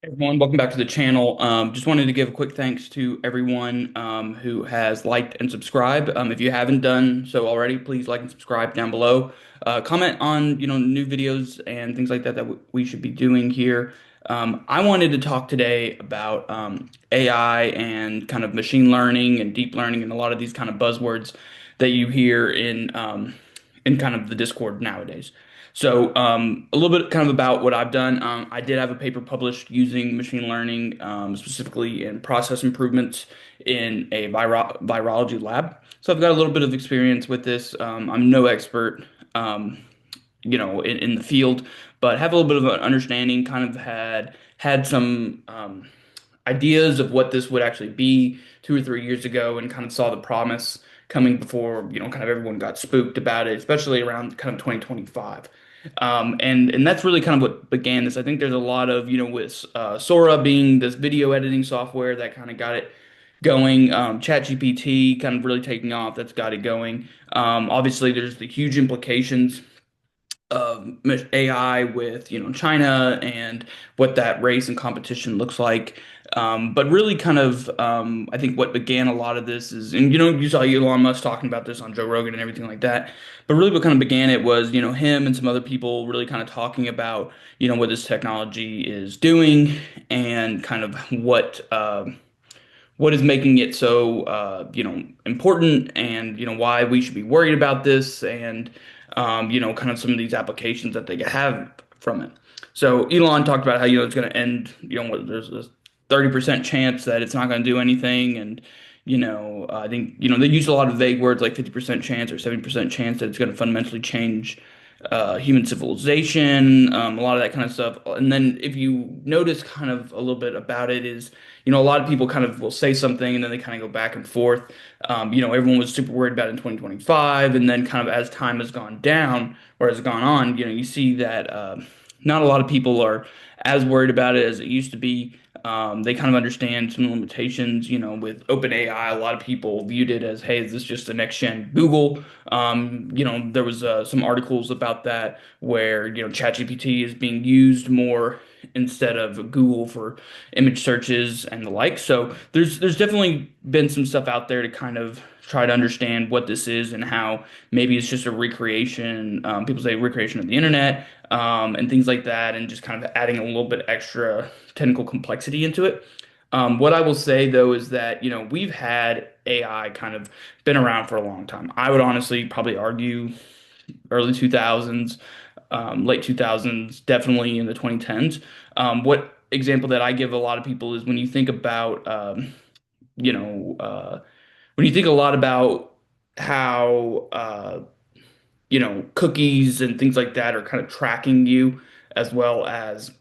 Everyone, welcome back to the channel. Just wanted to give a quick thanks to everyone who has liked and subscribed. If you haven't done so already, please like and subscribe down below. Comment on new videos and things like that we should be doing here. I wanted to talk today about AI and kind of machine learning and deep learning and a lot of these kind of buzzwords that you hear in kind of the Discord nowadays. So, a little bit kind of about what I've done. I did have a paper published using machine learning, specifically in process improvements in a virology lab. So I've got a little bit of experience with this. I'm no expert, um, in the field, but have a little bit of an understanding. Kind of had some ideas of what this would actually be 2 or 3 years ago, and kind of saw the promise coming before kind of everyone got spooked about it, especially around kind of 2025. And that's really kind of what began this. I think there's a lot of with Sora being this video editing software that kind of got it going. ChatGPT kind of really taking off. That's got it going. Obviously, there's the huge implications of AI with China and what that race and competition looks like. But really, kind of, I think what began a lot of this is, and you saw Elon Musk talking about this on Joe Rogan and everything like that. But really, what kind of began it was, him and some other people really kind of talking about, what this technology is doing and kind of what is making it so important, and why we should be worried about this, and kind of some of these applications that they have from it. So Elon talked about how it's going to end, there's a 30% chance that it's not going to do anything, and I think they use a lot of vague words like 50% chance or 70% chance that it's going to fundamentally change human civilization, a lot of that kind of stuff. And then if you notice kind of a little bit about it is, a lot of people kind of will say something and then they kind of go back and forth. Everyone was super worried about it in 2025, and then kind of as time has gone down or has gone on, you see that not a lot of people are as worried about it as it used to be. They kind of understand some limitations, with OpenAI, a lot of people viewed it as, hey, is this just the next gen Google? There was some articles about that where, ChatGPT is being used more instead of Google for image searches and the like. So there's definitely been some stuff out there to kind of try to understand what this is and how maybe it's just a recreation. People say recreation of the internet, and things like that, and just kind of adding a little bit extra technical complexity into it. What I will say though is that we've had AI kind of been around for a long time. I would honestly probably argue early 2000s, late 2000s, definitely in the 2010s. What example that I give a lot of people is when you think about, you know, uh, when you think a lot about how, cookies and things like that are kind of tracking you, as well as,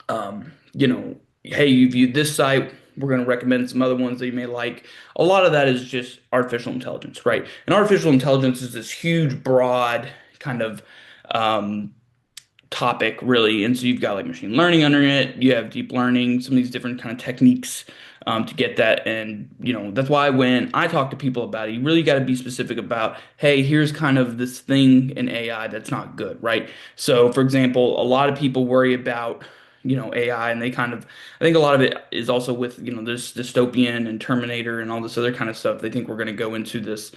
hey, you viewed this site, we're going to recommend some other ones that you may like. A lot of that is just artificial intelligence, right? And artificial intelligence is this huge, broad kind of um, topic, really. And so you've got like machine learning under it, you have deep learning, some of these different kind of techniques to get that. And, that's why when I talk to people about it, you really got to be specific about, hey, here's kind of this thing in AI that's not good, right? So, for example, a lot of people worry about, AI, and they kind of, I think a lot of it is also with, this dystopian and Terminator and all this other kind of stuff. They think we're going to go into this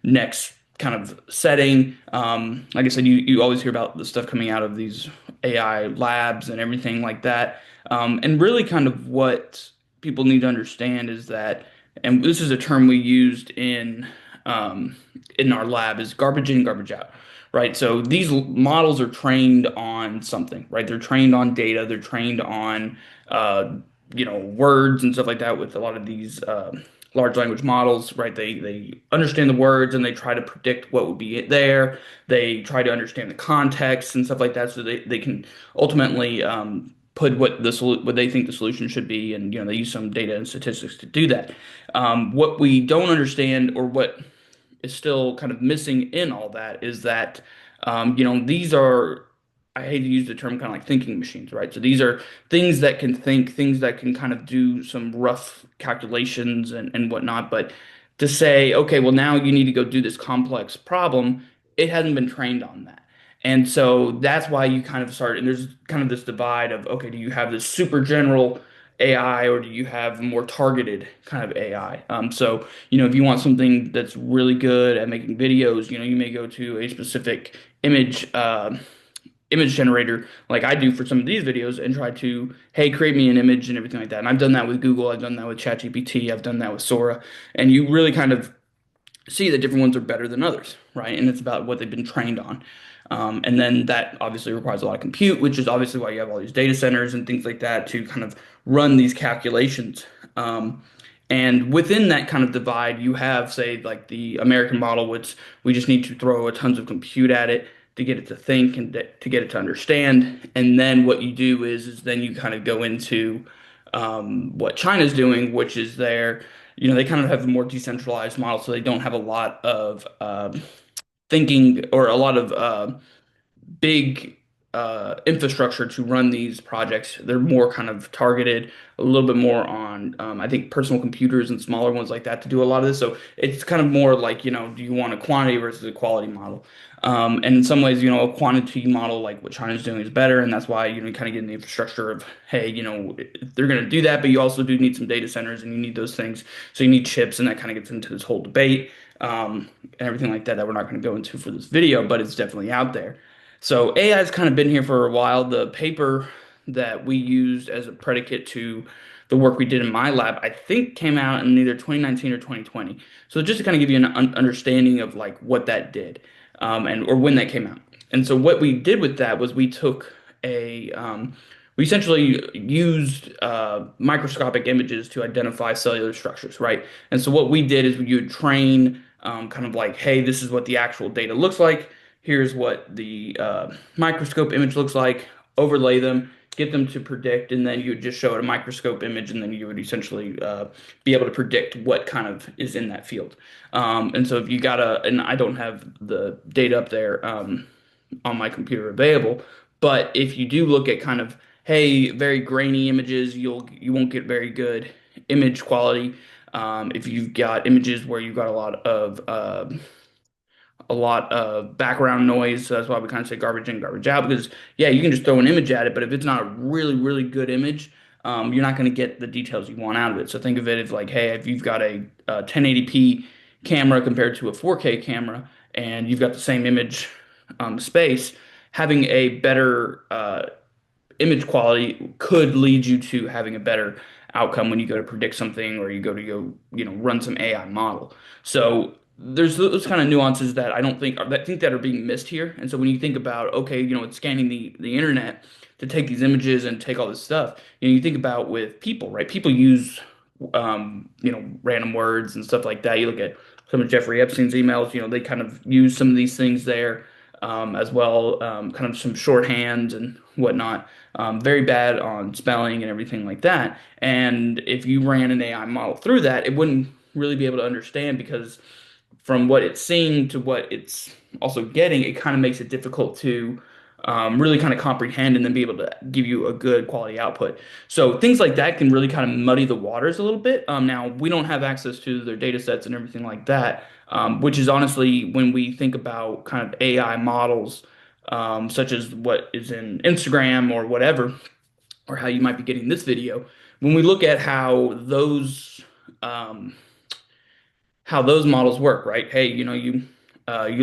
next kind of setting. Like I said, you always hear about the stuff coming out of these AI labs and everything like that. And really, kind of what people need to understand is that, and this is a term we used in our lab, is garbage in, garbage out. Right. So these models are trained on something, right? They're trained on data. They're trained on, words and stuff like that with a lot of these, large language models, right? They understand the words and they try to predict what would be there. They try to understand the context and stuff like that, so they can ultimately put what they think the solution should be, and they use some data and statistics to do that. What we don't understand, or what is still kind of missing in all that, is that these are, I hate to use the term, kind of like thinking machines, right? So these are things that can think, things that can kind of do some rough calculations and whatnot. But to say, okay, well, now you need to go do this complex problem, it hasn't been trained on that. And so that's why you kind of start, and there's kind of this divide of, okay, do you have this super general AI or do you have more targeted kind of AI? So, if you want something that's really good at making videos, you may go to a specific image generator like I do for some of these videos and try to, hey, create me an image and everything like that. And I've done that with Google, I've done that with ChatGPT, I've done that with Sora, and you really kind of see that different ones are better than others, right? And it's about what they've been trained on. And then that obviously requires a lot of compute, which is obviously why you have all these data centers and things like that to kind of run these calculations. And within that kind of divide, you have, say, like the American model, which we just need to throw a tons of compute at it to get it to think and to get it to understand. And then what you do is then you kind of go into what China's doing, which is they kind of have a more decentralized model, so they don't have a lot of thinking or a lot of big infrastructure to run these projects. They're more kind of targeted, a little bit more on, I think, personal computers and smaller ones like that to do a lot of this. So it's kind of more like, do you want a quantity versus a quality model? And in some ways, a quantity model like what China's doing is better. And that's why, you kind of get in the infrastructure of, hey, they're going to do that, but you also do need some data centers and you need those things. So you need chips, and that kind of gets into this whole debate and everything like that that we're not going to go into for this video, but it's definitely out there. So AI has kind of been here for a while. The paper that we used as a predicate to the work we did in my lab, I think came out in either 2019 or 2020. So just to kind of give you an understanding of like what that did, and or when that came out. And so what we did with that was we essentially used microscopic images to identify cellular structures, right? And so what we did is we would train kind of like, hey, this is what the actual data looks like. Here's what the microscope image looks like. Overlay them, get them to predict, and then you would just show it a microscope image, and then you would essentially be able to predict what kind of is in that field. And so if you got and I don't have the data up there on my computer available, but if you do look at kind of, hey, very grainy images, you won't get very good image quality. If you've got images where you've got a lot of background noise. So that's why we kind of say garbage in, garbage out, because yeah, you can just throw an image at it, but if it's not a really, really good image, you're not going to get the details you want out of it. So think of it as like, hey, if you've got a 1080p camera compared to a 4K camera, and you've got the same image space, having a better image quality could lead you to having a better outcome when you go to predict something or you go run some AI model. So there's those kind of nuances that I don't think that are being missed here. And so when you think about, okay, it's scanning the internet to take these images and take all this stuff, you think about with people, right? People use random words and stuff like that. You look at some of Jeffrey Epstein's emails, they kind of use some of these things there as well, kind of some shorthand and whatnot. Very bad on spelling and everything like that. And if you ran an AI model through that, it wouldn't really be able to understand because from what it's seeing to what it's also getting, it kind of makes it difficult to really kind of comprehend and then be able to give you a good quality output. So things like that can really kind of muddy the waters a little bit. Now, we don't have access to their data sets and everything like that, which is honestly when we think about kind of AI models, such as what is in Instagram or whatever, or how you might be getting this video, when we look at um, how those models work, right? Hey, you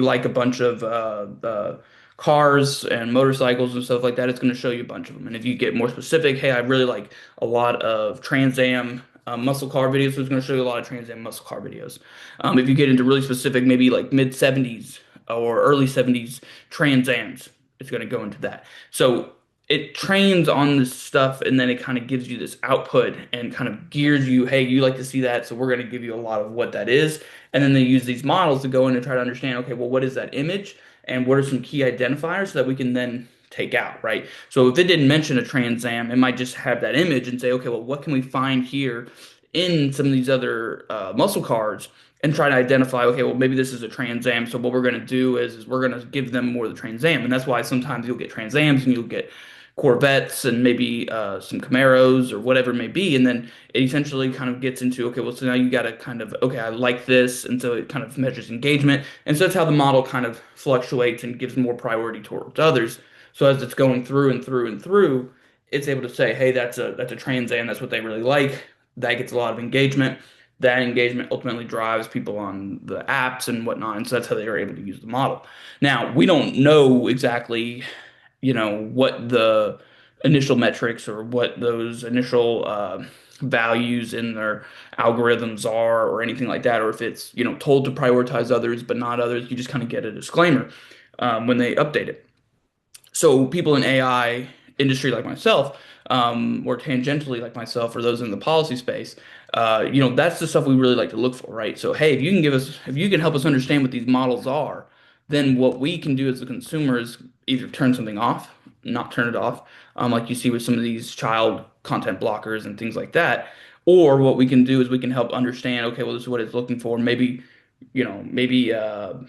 like a bunch of cars and motorcycles and stuff like that. It's going to show you a bunch of them. And if you get more specific, hey, I really like a lot of Trans Am muscle car videos. So it's going to show you a lot of Trans Am muscle car videos. If you get into really specific, maybe like mid 70s or early 70s Trans Ams, it's going to go into that. So it trains on this stuff and then it kind of gives you this output and kind of gears you, hey, you like to see that, so we're going to give you a lot of what that is. And then they use these models to go in and try to understand, okay, well, what is that image and what are some key identifiers so that we can then take out, right? So if it didn't mention a Trans Am, it might just have that image and say, okay, well, what can we find here in some of these other muscle cars and try to identify, okay, well, maybe this is a Trans Am. So what we're going to do is we're going to give them more of the Trans Am. And that's why sometimes you'll get Trans Ams and you'll get Corvettes and maybe some Camaros or whatever it may be, and then it essentially kind of gets into okay, well, so now you got to kind of okay, I like this, and so it kind of measures engagement, and so that's how the model kind of fluctuates and gives more priority towards others. So as it's going through and through and through, it's able to say, hey, that's a Trans Am, that's what they really like. That gets a lot of engagement. That engagement ultimately drives people on the apps and whatnot, and so that's how they are able to use the model. Now, we don't know exactly, what the initial metrics or what those initial values in their algorithms are or anything like that, or if it's, told to prioritize others but not others. You just kind of get a disclaimer when they update it. So people in AI industry like myself, or tangentially like myself, or those in the policy space, that's the stuff we really like to look for, right? So hey, if you can help us understand what these models are, then what we can do as the consumer is either turn something off, not turn it off, like you see with some of these child content blockers and things like that. Or what we can do is we can help understand, okay, well, this is what it's looking for. Maybe Instagram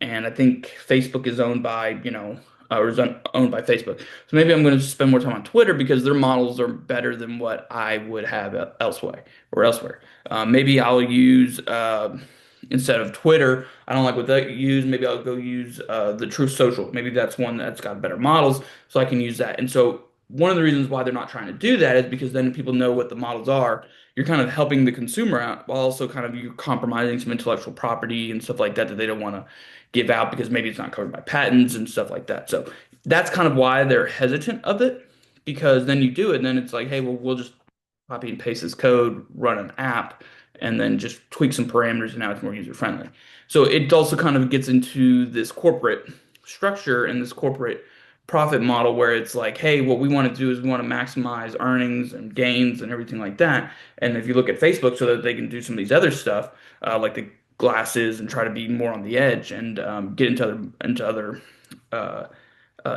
and I think Facebook is owned by, or is owned by Facebook. So maybe I'm going to spend more time on Twitter because their models are better than what I would have elsewhere. Maybe I'll use instead of Twitter. I don't like what they use. Maybe I'll go use the Truth Social. Maybe that's one that's got better models, so I can use that. And so one of the reasons why they're not trying to do that is because then people know what the models are. You're kind of helping the consumer out while also kind of you compromising some intellectual property and stuff like that that they don't want to give out because maybe it's not covered by patents and stuff like that. So that's kind of why they're hesitant of it, because then you do it and then it's like, hey, well, we'll just copy and paste this code, run an app, and then just tweak some parameters, and now it's more user friendly. So it also kind of gets into this corporate structure and this corporate profit model where it's like, hey, what we want to do is we want to maximize earnings and gains and everything like that. And if you look at Facebook, so that they can do some of these other stuff, like the glasses, and try to be more on the edge and get into other uh,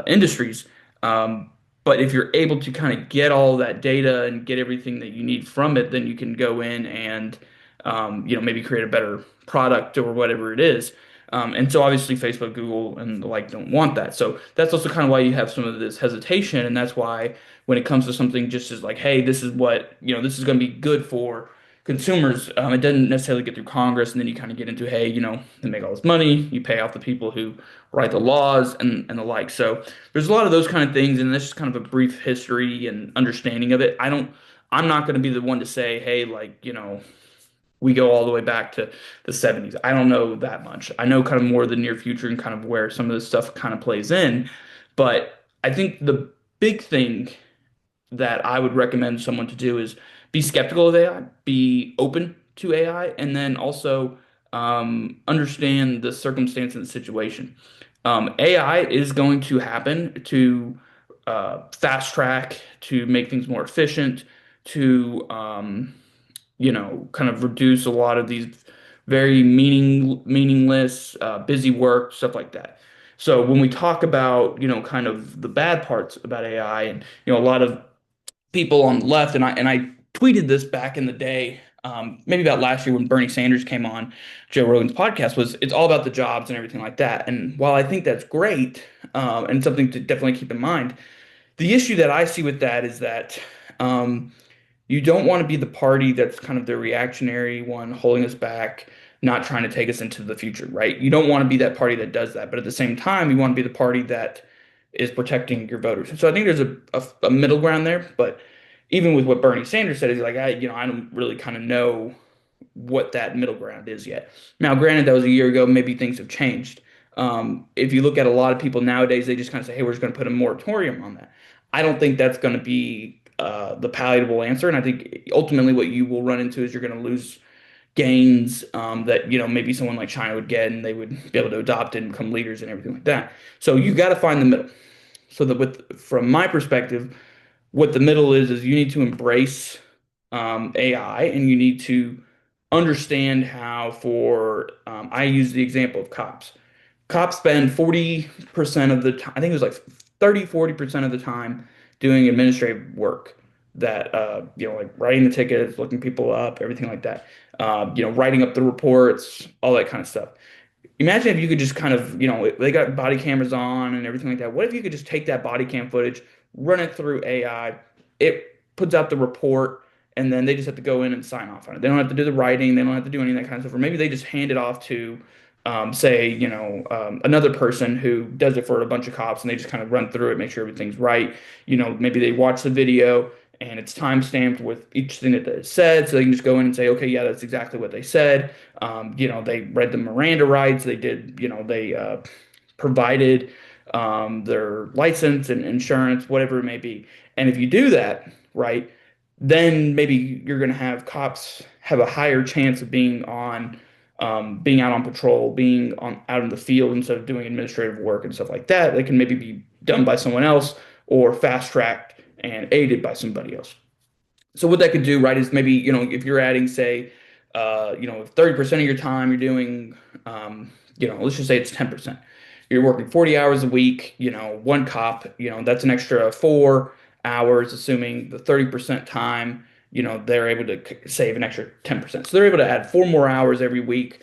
industries. Um, but if you're able to kind of get all that data and get everything that you need from it, then you can go in and maybe create a better product or whatever it is. And so obviously Facebook, Google, and the like don't want that. So that's also kind of why you have some of this hesitation, and that's why when it comes to something just as like, hey, this is what, this is going to be good for consumers, it doesn't necessarily get through Congress, and then you kind of get into, hey, they make all this money, you pay off the people who write the laws and the like. So there's a lot of those kind of things, and that's just kind of a brief history and understanding of it. I'm not going to be the one to say, hey, like, we go all the way back to the 70s. I don't know that much. I know kind of more the near future and kind of where some of this stuff kind of plays in. But I think the big thing that I would recommend someone to do is be skeptical of AI, be open to AI, and then also understand the circumstance and the situation. AI is going to happen to fast track, to make things more efficient, to kind of reduce a lot of these very meaningless, busy work, stuff like that. So when we talk about, kind of the bad parts about AI, and a lot of people on the left, and I tweeted this back in the day, maybe about last year when Bernie Sanders came on Joe Rogan's podcast, was it's all about the jobs and everything like that. And while I think that's great, and something to definitely keep in mind, the issue that I see with that is that you don't want to be the party that's kind of the reactionary one holding us back, not trying to take us into the future, right? You don't want to be that party that does that, but at the same time, you want to be the party that is protecting your voters. So I think there's a middle ground there, but even with what Bernie Sanders said, he's like, I don't really kind of know what that middle ground is yet. Now, granted, that was a year ago. Maybe things have changed. If you look at a lot of people nowadays, they just kind of say, "Hey, we're just going to put a moratorium on that." I don't think that's going to be the palatable answer, and I think ultimately what you will run into is you're going to lose gains that maybe someone like China would get, and they would be able to adopt it and become leaders and everything like that. So you got to find the middle. So that from my perspective, what the middle is you need to embrace AI, and you need to understand how I use the example of cops. Cops spend 40% of the time, I think it was like 30, 40% of the time doing administrative work that, like writing the tickets, looking people up, everything like that, writing up the reports, all that kind of stuff. Imagine if you could just kind of, they got body cameras on and everything like that. What if you could just take that body cam footage, run it through AI, it puts out the report, and then they just have to go in and sign off on it. They don't have to do the writing, they don't have to do any of that kind of stuff. Or maybe they just hand it off to, say, another person who does it for a bunch of cops, and they just kind of run through it, make sure everything's right. Maybe they watch the video and it's time stamped with each thing that they said, so they can just go in and say, okay, yeah, that's exactly what they said. They read the Miranda rights. They did, they provided their license and insurance, whatever it may be. And if you do that, right, then maybe you're going to have cops have a higher chance of being out on patrol, being on out in the field instead of doing administrative work and stuff like that. They can maybe be done by someone else or fast tracked and aided by somebody else. So what that could do, right, is maybe, if you're adding, say, if 30% of your time you're doing, let's just say it's 10%. You're working 40 hours a week, one cop, that's an extra 4 hours, assuming the 30% time, they're able to save an extra 10%. So they're able to add 4 more hours every week,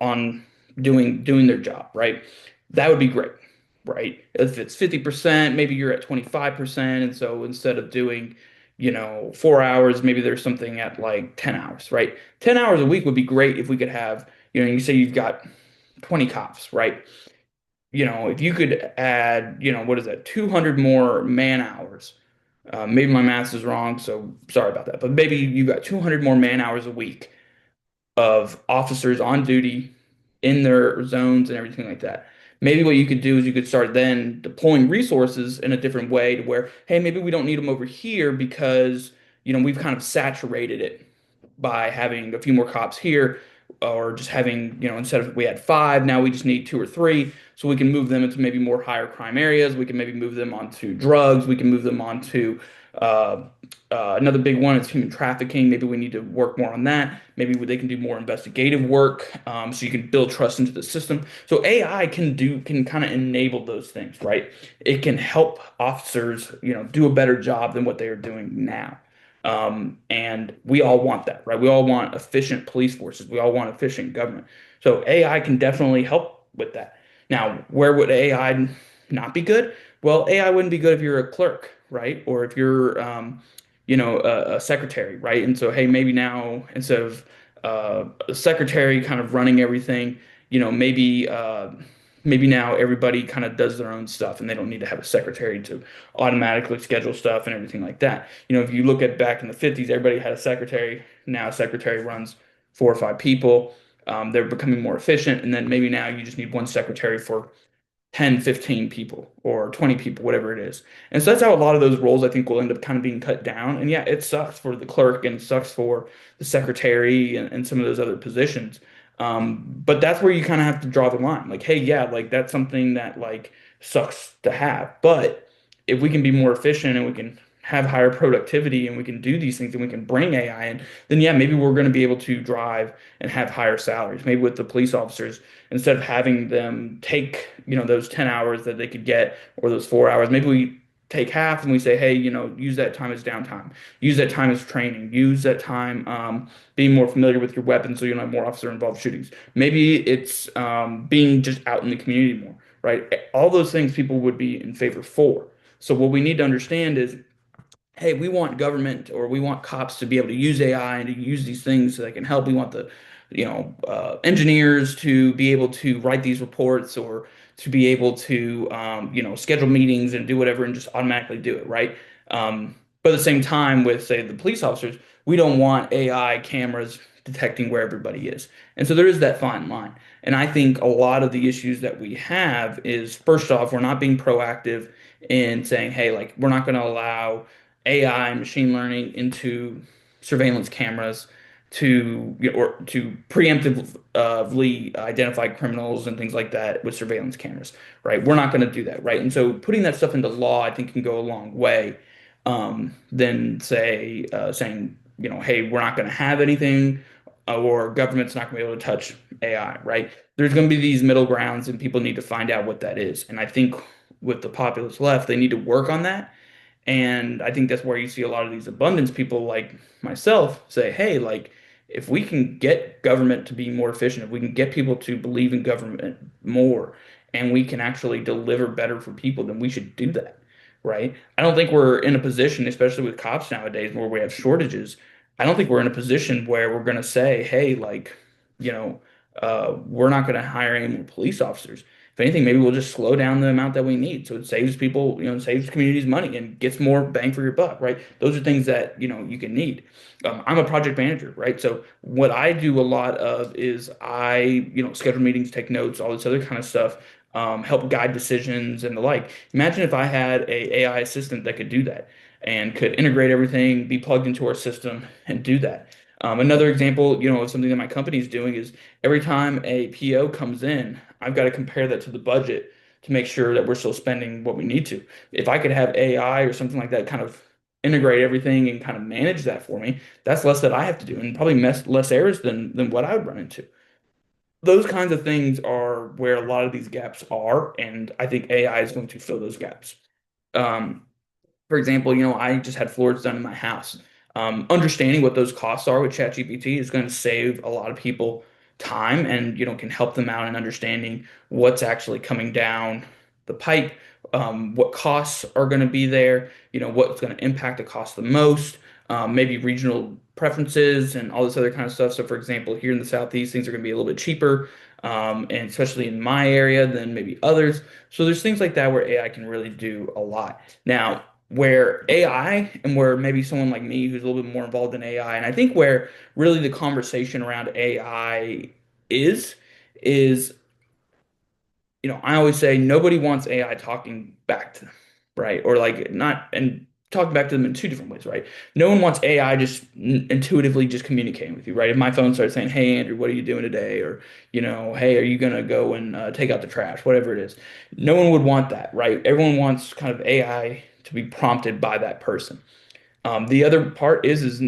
on doing their job, right? That would be great, right? If it's 50%, maybe you're at 25%. And so instead of doing, 4 hours, maybe there's something at like 10 hours, right? 10 hours a week would be great if we could have, you say you've got 20 cops, right? If you could add, what is that, 200 more man hours. Maybe my math is wrong, so sorry about that. But maybe you've got 200 more man hours a week of officers on duty in their zones and everything like that. Maybe what you could do is you could start then deploying resources in a different way to where, hey, maybe we don't need them over here because, we've kind of saturated it by having a few more cops here, or just having, instead of we had five, now we just need two or three. So we can move them into maybe more higher crime areas. We can maybe move them onto drugs. We can move them onto uh, another big one is human trafficking. Maybe we need to work more on that. Maybe they can do more investigative work, so you can build trust into the system. So AI can kind of enable those things, right? It can help officers, do a better job than what they are doing now. And we all want that, right? We all want efficient police forces. We all want efficient government. So AI can definitely help with that. Now, where would AI not be good? Well, AI wouldn't be good if you're a clerk, right? Or if you're, a secretary, right? And so, hey, maybe now instead of a secretary kind of running everything, maybe now everybody kind of does their own stuff and they don't need to have a secretary to automatically schedule stuff and everything like that. If you look at back in the 50s, everybody had a secretary. Now a secretary runs 4 or 5 people. They're becoming more efficient. And then maybe now you just need one secretary for 10, 15 people or 20 people, whatever it is. And so that's how a lot of those roles I think will end up kind of being cut down. And yeah, it sucks for the clerk and it sucks for the secretary and some of those other positions. But that's where you kind of have to draw the line. Like, hey, yeah, like that's something that like sucks to have. But if we can be more efficient and we can have higher productivity and we can do these things and we can bring AI in, then yeah, maybe we're going to be able to drive and have higher salaries. Maybe with the police officers, instead of having them take, those 10 hours that they could get or those 4 hours, maybe we take half and we say, hey, use that time as downtime, use that time as training, use that time being more familiar with your weapons so you don't have more officer involved shootings. Maybe it's being just out in the community more, right? All those things people would be in favor for. So what we need to understand is, hey, we want government or we want cops to be able to use AI and to use these things so they can help. We want the, engineers to be able to write these reports or to be able to, schedule meetings and do whatever and just automatically do it, right? But at the same time, with, say, the police officers, we don't want AI cameras detecting where everybody is. And so there is that fine line. And I think a lot of the issues that we have is, first off, we're not being proactive in saying, hey, like, we're not going to allow AI and machine learning into surveillance cameras or to preemptively identify criminals and things like that with surveillance cameras, right? We're not going to do that, right? And so putting that stuff into law, I think, can go a long way. Than saying, hey, we're not going to have anything, or government's not going to be able to touch AI, right? There's going to be these middle grounds, and people need to find out what that is. And I think with the populace left, they need to work on that. And I think that's where you see a lot of these abundance people like myself say, hey, like, if we can get government to be more efficient, if we can get people to believe in government more, and we can actually deliver better for people, then we should do that, right? I don't think we're in a position, especially with cops nowadays, where we have shortages. I don't think we're in a position where we're going to say, hey, like, you know, we're not going to hire any more police officers. If anything, maybe we'll just slow down the amount that we need, so it saves people, saves communities money and gets more bang for your buck, right? Those are things that you can need. I'm a project manager, right? So what I do a lot of is schedule meetings, take notes, all this other kind of stuff, help guide decisions and the like. Imagine if I had a AI assistant that could do that and could integrate everything, be plugged into our system, and do that. Another example, of something that my company is doing is every time a PO comes in, I've got to compare that to the budget to make sure that we're still spending what we need to. If I could have AI or something like that kind of integrate everything and kind of manage that for me, that's less that I have to do and probably less errors than what I would run into. Those kinds of things are where a lot of these gaps are, and I think AI is going to fill those gaps. Um, for example, I just had floors done in my house. Understanding what those costs are with ChatGPT is going to save a lot of people time and, can help them out in understanding what's actually coming down the pipe, what costs are going to be there, what's going to impact the cost the most, maybe regional preferences and all this other kind of stuff. So, for example, here in the Southeast, things are going to be a little bit cheaper, and especially in my area than maybe others. So there's things like that where AI can really do a lot. Now, where AI and where maybe someone like me who's a little bit more involved in AI, and I think where really the conversation around AI is, I always say nobody wants AI talking back to them, right? Or like not, and talking back to them in two different ways, right? No one wants AI just intuitively just communicating with you, right? If my phone starts saying, "Hey Andrew, what are you doing today?" Or, "Hey, are you gonna go and take out the trash?" Whatever it is, no one would want that, right? Everyone wants kind of AI to be prompted by that person. The other part is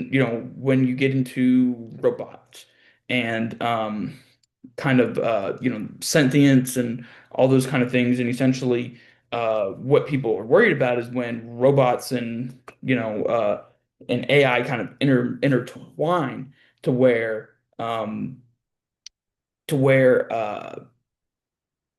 when you get into robots and kind of sentience and all those kind of things, and essentially what people are worried about is when robots and AI kind of intertwine to where um,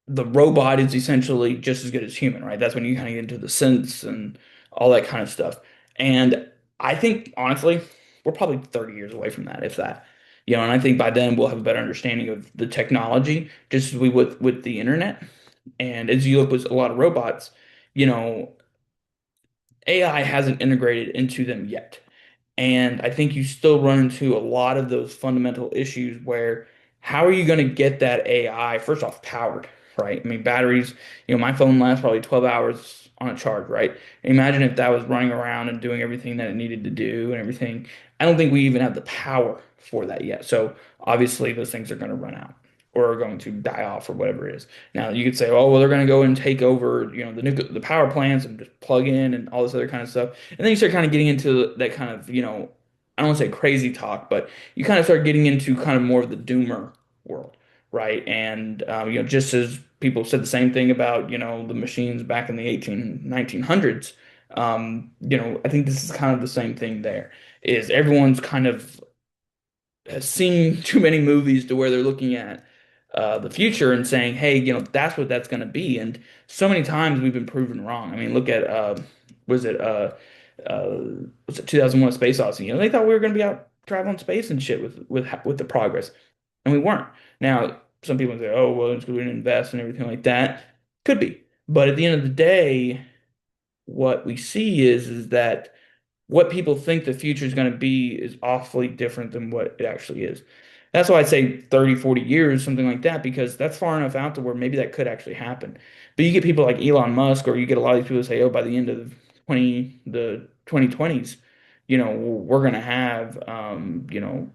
the robot is essentially just as good as human, right? That's when you kind of get into the sense and all that kind of stuff. And I think honestly, we're probably 30 years away from that, if that. And I think by then we'll have a better understanding of the technology, just as we would with the internet. And as you look with a lot of robots, you know, AI hasn't integrated into them yet. And I think you still run into a lot of those fundamental issues where how are you going to get that AI, first off, powered, right? I mean, batteries, my phone lasts probably 12 hours on a charge, right? Imagine if that was running around and doing everything that it needed to do and everything. I don't think we even have the power for that yet. So obviously, those things are going to run out or are going to die off or whatever it is. Now, you could say, oh, well, they're going to go and take over, the power plants and just plug in and all this other kind of stuff. And then you start kind of getting into that kind of, I don't want to say crazy talk, but you kind of start getting into kind of more of the doomer world, right? And, just as people said the same thing about, the machines back in the 1900s, I think this is kind of the same thing there, is everyone's kind of has seen too many movies to where they're looking at the future and saying, hey, that's what that's going to be. And so many times we've been proven wrong. I mean, look at was it uh, was it 2001: A Space Odyssey? They thought we were going to be out traveling space and shit with the progress, and we weren't. Now, some people say, oh, well, it's because we didn't invest and everything like that. Could be, but at the end of the day, what we see is that what people think the future is going to be is awfully different than what it actually is. That's why I say 30, 40 years, something like that, because that's far enough out to where maybe that could actually happen. But you get people like Elon Musk, or you get a lot of these people who say, oh, by the end of the 2020s, we're going to have,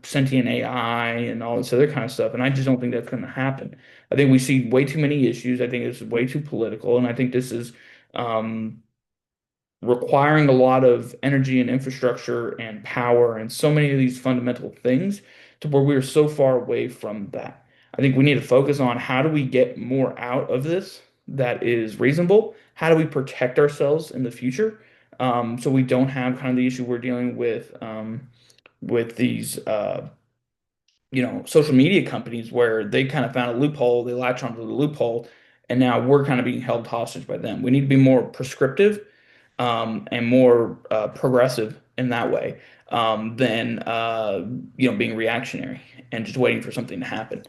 sentient AI and all this other kind of stuff. And I just don't think that's going to happen. I think we see way too many issues. I think it's way too political. And I think this is, um, requiring a lot of energy and infrastructure and power and so many of these fundamental things to where we're so far away from that. I think we need to focus on how do we get more out of this that is reasonable? How do we protect ourselves in the future? So we don't have kind of the issue we're dealing with these. social media companies where they kind of found a loophole, they latch onto the loophole, and now we're kind of being held hostage by them. We need to be more prescriptive, and more progressive in that way, than being reactionary and just waiting for something to happen.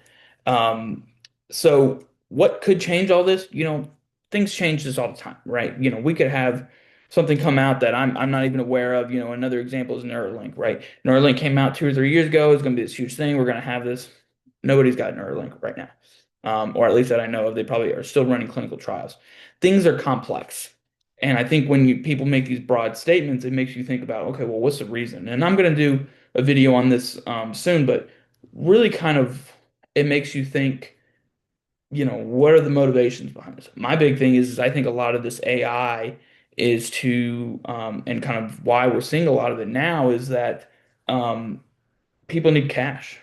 Um, so what could change all this? Things change this all the time, right? We could have something come out that I'm not even aware of. Another example is Neuralink, right? Neuralink came out 2 or 3 years ago. It's going to be this huge thing. We're going to have this. Nobody's got Neuralink right now, or at least that I know of. They probably are still running clinical trials. Things are complex. And I think when people make these broad statements, it makes you think about, okay, well, what's the reason? And I'm going to do a video on this soon, but really kind of it makes you think, what are the motivations behind this? My big thing is I think a lot of this AI is and kind of why we're seeing a lot of it now is that um, people need cash.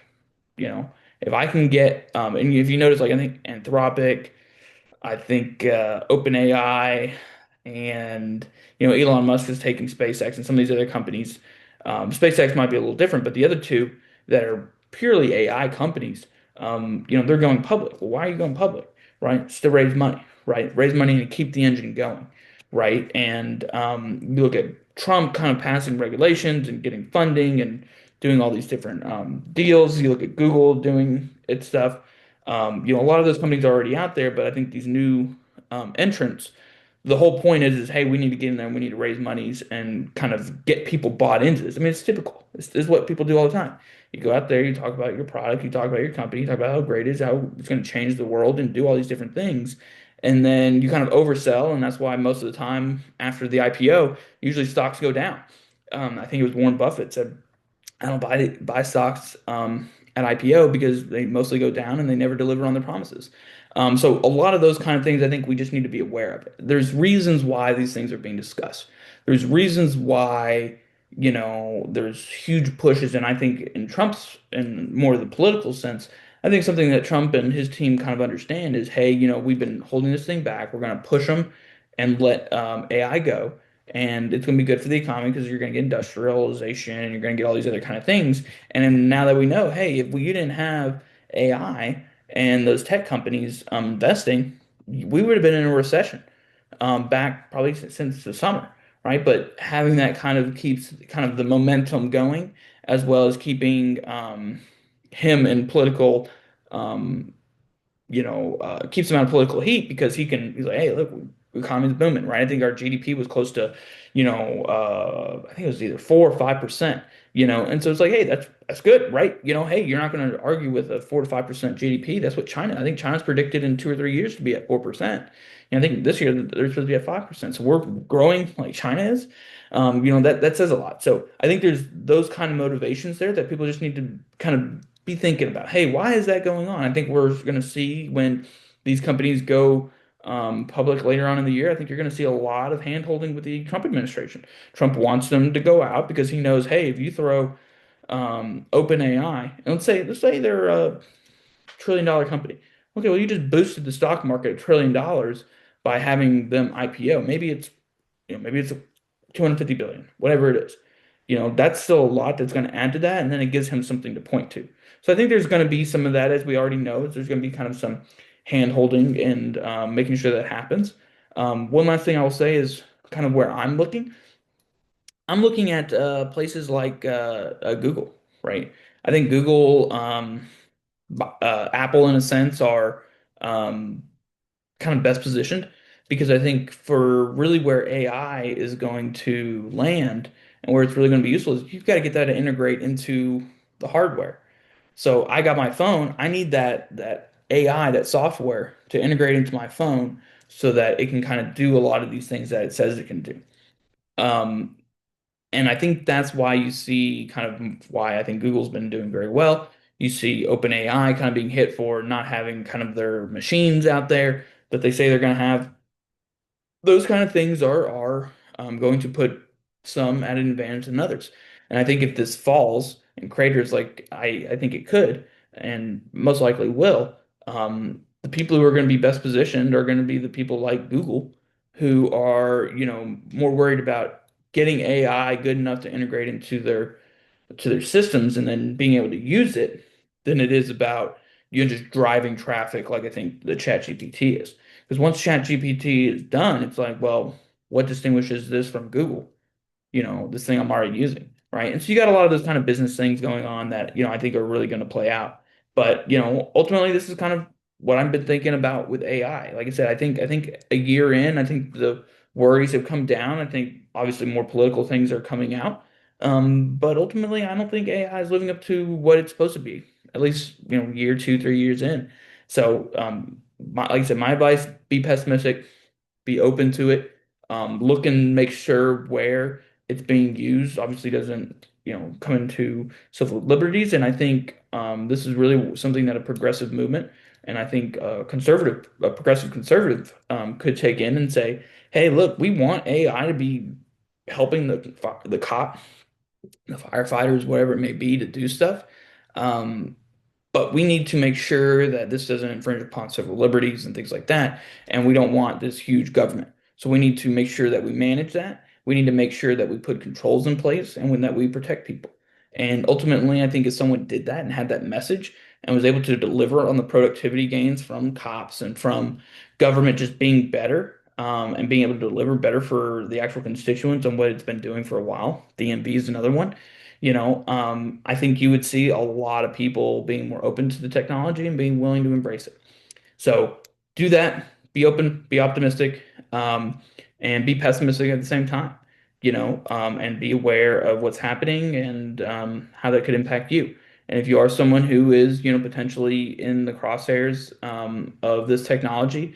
You know, if I can get, and if you notice, like I think Anthropic, I think OpenAI and Elon Musk is taking SpaceX and some of these other companies. SpaceX might be a little different, but the other two that are purely AI companies, they're going public. Well, why are you going public? Right? It's to raise money, right? Raise money and keep the engine going, right? And you look at Trump kind of passing regulations and getting funding and doing all these different deals. You look at Google doing its stuff. A lot of those companies are already out there, but I think these new entrants, the whole point is, hey, we need to get in there and we need to raise monies and kind of get people bought into this. I mean, it's typical. This is what people do all the time. You go out there, you talk about your product, you talk about your company, you talk about how great it is, how it's going to change the world and do all these different things. And then you kind of oversell, and that's why most of the time after the IPO, usually stocks go down. I think it was Warren Buffett said I don't buy stocks at IPO because they mostly go down and they never deliver on their promises. So a lot of those kind of things, I think we just need to be aware of. There's reasons why these things are being discussed. There's reasons why, there's huge pushes, and I think in Trump's in more of the political sense, I think something that Trump and his team kind of understand is, hey, we've been holding this thing back. We're going to push them and let AI go and it's going to be good for the economy because you're going to get industrialization and you're going to get all these other kind of things. And then now that we know, hey, if we didn't have AI and those tech companies investing, we would have been in a recession back probably since the summer, right? But having that kind of keeps kind of the momentum going as well as keeping him in political um, keeps him out of political heat because he's like, hey, look, the economy's booming, right? I think our GDP was close to, I think it was either 4 or 5%, and so it's like, hey, that's good, right? Hey, you're not going to argue with a 4 to 5% GDP. That's what China, I think China's predicted in 2 or 3 years to be at 4%. And I think this year they're supposed to be at 5%. So we're growing like China is. That says a lot. So I think there's those kind of motivations there that people just need to kind of be thinking about, hey, why is that going on? I think we're going to see when these companies go public later on in the year. I think you're going to see a lot of hand-holding with the Trump administration. Trump wants them to go out because he knows, hey, if you throw OpenAI, and let's say they're a trillion-dollar company. Okay, well, you just boosted the stock market $1 trillion by having them IPO. Maybe it's 250 billion, whatever it is. That's still a lot that's going to add to that, and then it gives him something to point to. So I think there's going to be some of that, as we already know. There's going to be kind of some hand holding and making sure that happens. One last thing I will say is kind of where I'm looking. I'm looking at places like Google, right? I think Google, Apple, in a sense, are um, kind of best positioned because I think for really where AI is going to land and where it's really going to be useful is you've got to get that to integrate into the hardware. So I got my phone, I need that AI, that software to integrate into my phone so that it can kind of do a lot of these things that it says it can do. Um, and I think that's why you see kind of why I think Google's been doing very well. You see OpenAI kind of being hit for not having kind of their machines out there that they say they're going to have. Those kind of things are going to put some at an advantage than others. And I think if this falls and craters like I think it could and most likely will, the people who are going to be best positioned are going to be the people like Google who are, more worried about getting AI good enough to integrate into their systems and then being able to use it than it is about just driving traffic like I think the ChatGPT is. Because once ChatGPT is done, it's like, well, what distinguishes this from Google? This thing I'm already using, right? And so you got a lot of those kind of business things going on that, I think are really going to play out. But, ultimately this is kind of what I've been thinking about with AI. Like I said, I think a year in, I think the worries have come down. I think obviously more political things are coming out. But ultimately I don't think AI is living up to what it's supposed to be, at least, year two, 3 years in. So, like I said, my advice, be pessimistic, be open to it. Look and make sure where it's being used obviously doesn't, come into civil liberties. And I think this is really something that a progressive movement and I think a progressive conservative could take in and say, hey, look, we want AI to be helping the cop, the firefighters, whatever it may be, to do stuff. Um, but we need to make sure that this doesn't infringe upon civil liberties and things like that. And we don't want this huge government. So we need to make sure that we manage that. We need to make sure that we put controls in place and that we protect people. And ultimately, I think if someone did that and had that message and was able to deliver on the productivity gains from cops and from government just being better, and being able to deliver better for the actual constituents on what it's been doing for a while, DMV is another one. I think you would see a lot of people being more open to the technology and being willing to embrace it. So do that, be open, be optimistic, and be pessimistic at the same time, and be aware of what's happening and how that could impact you. And if you are someone who is, potentially in the crosshairs of this technology,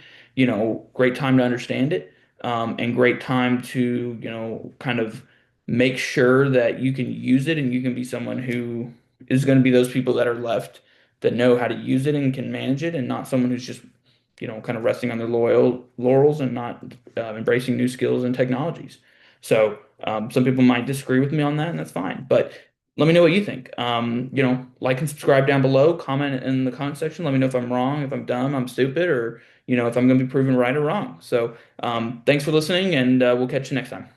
great time to understand it, and great time to, kind of make sure that you can use it and you can be someone who is going to be those people that are left that know how to use it and can manage it, and not someone who's just, kind of resting on their loyal laurels and not embracing new skills and technologies. So some people might disagree with me on that, and that's fine. But let me know what you think. Like and subscribe down below. Comment in the comment section. Let me know if I'm wrong, if I'm dumb, I'm stupid, or if I'm going to be proven right or wrong. So thanks for listening, and we'll catch you next time.